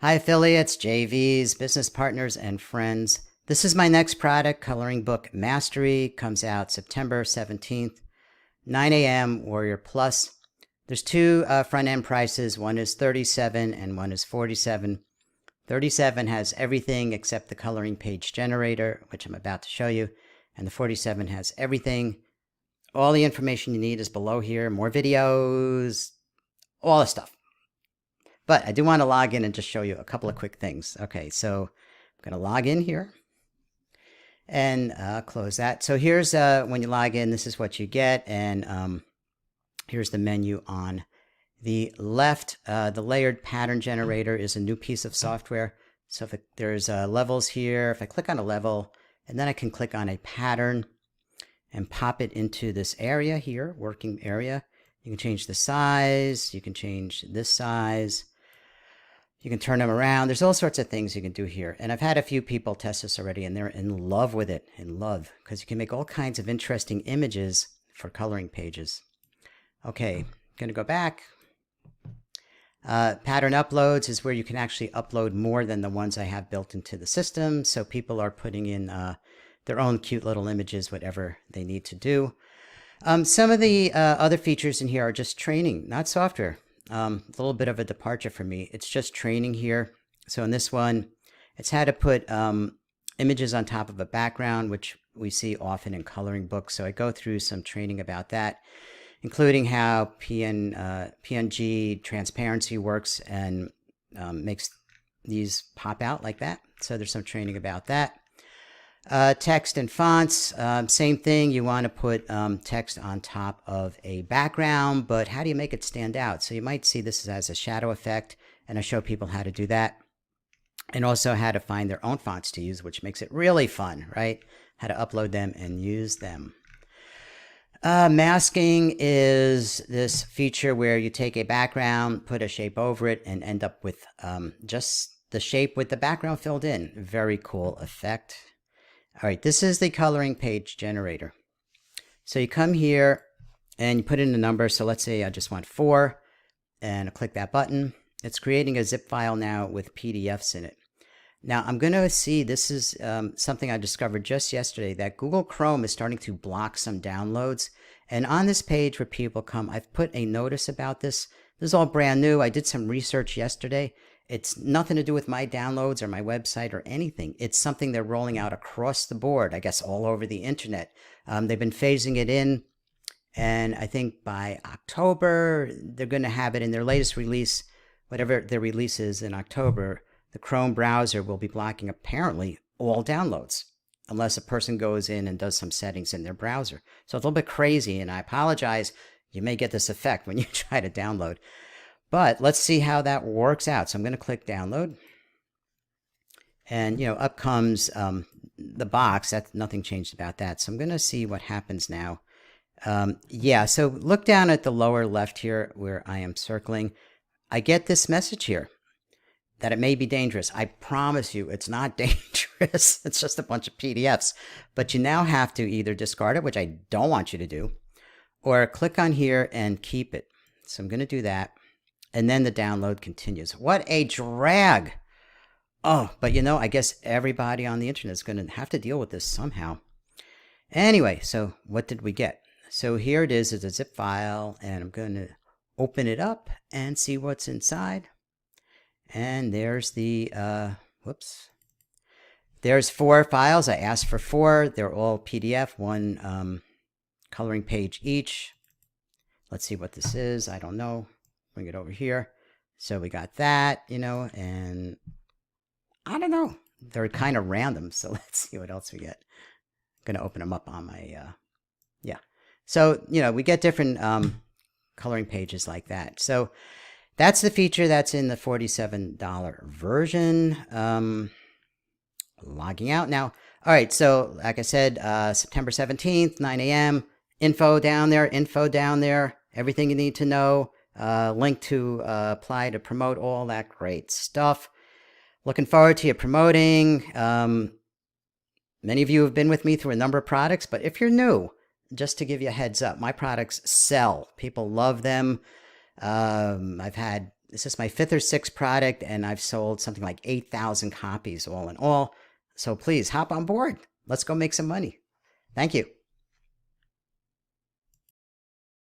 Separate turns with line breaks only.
Hi, affiliates, JVs, business partners, and friends. This is my next product, Coloring Book Mastery. Comes out September 17th, 9 a.m., Warrior Plus. There's two front-end prices. One is $37 and one is $47. $37 has everything except the coloring page generator, which I'm about to show you. And the $47 has everything. All the information you need is below here. More videos, all the stuff. But I do want to log in and just show you a couple of quick things. Okay, so I'm going to log in here and close that. So here's when you log in, this is what you get. And here's the menu on the left. The layered pattern generator is a new piece of software. So if there's levels here, if I click on a level and then I can click on a pattern and pop it into this area here, working area. You can change the size. You can change this size. You can turn them around. There's all sorts of things you can do here. And I've had a few people test this already, and they're in love with it, because you can make all kinds of interesting images for coloring pages. Okay, I'm going to go back. Pattern uploads is where you can actually upload more than the ones I have built into the system. So people are putting in their own cute little images, whatever they need to do. Some of the other features in here are just training, not software. A little bit of a departure for me. It's just training here. So in this one, it's how to put images on top of a background, which we see often in coloring books. So I go through some training about that, including how PNG transparency works and makes these pop out like that. So there's some training about that. Text and fonts, same thing. You want to put text on top of a background, but how do you make it stand out? So you might see this as a shadow effect, and I show people how to do that, and also how to find their own fonts to use, which makes it really fun, right? How to upload them and use them. Masking is this feature where you take a background, put a shape over it, and end up with just the shape with the background filled in. Very cool effect. All right, this is the coloring page generator. So you come here and you put in a number. So let's say I just want 4 and I click that button. It's creating a zip file now with PDFs in it. Now I'm going to see, this is something I discovered just yesterday, that Google Chrome is starting to block some downloads. And on this page where people come, I've put a notice about this. This is all brand new. I did some research yesterday. It's nothing to do with my downloads or my website or anything. It's something they're rolling out across the board, I guess all over the internet. They've been phasing it in, and I think by October, they're going to have it in their latest release, whatever their release is in October. The Chrome browser will be blocking apparently all downloads, unless a person goes in and does some settings in their browser. So it's a little bit crazy, and I apologize. You may get this effect when you try to download. But let's see how that works out. So I'm going to click download. And, up comes the box. That's nothing changed about that. So I'm going to see what happens now. Yeah, so look down at the lower left here where I am circling. I get this message here that it may be dangerous. I promise you it's not dangerous. It's just a bunch of PDFs. But you now have to either discard it, which I don't want you to do, or click on here and keep it. So I'm going to do that. And then the download continues. What a drag. Oh, but I guess everybody on the internet is going to have to deal with this somehow. Anyway, so what did we get? So here it is. It's a zip file, and I'm going to open it up and see what's inside. And there's the, whoops. There's 4 files. I asked for 4. They're all PDF, one coloring page each. Let's see what this is. I don't know. Bring it over here. So we got that, and I don't know. They're kind of random. So let's see what else we get. I'm going to open them up on my, yeah. So, we get different coloring pages like that. So that's the feature that's in the $47 version. Logging out now. All right. So like I said, September 17th, 9 a.m. Info down there. Everything you need to know. Link to apply to promote, all that great stuff. Looking forward to you promoting. Many of you have been with me through a number of products, but if you're new, just to give you a heads up, my products sell. People love them. I've had This is my fifth or sixth product, and I've sold something like 8,000 copies all in all. So please hop on board. Let's go make some money. Thank you.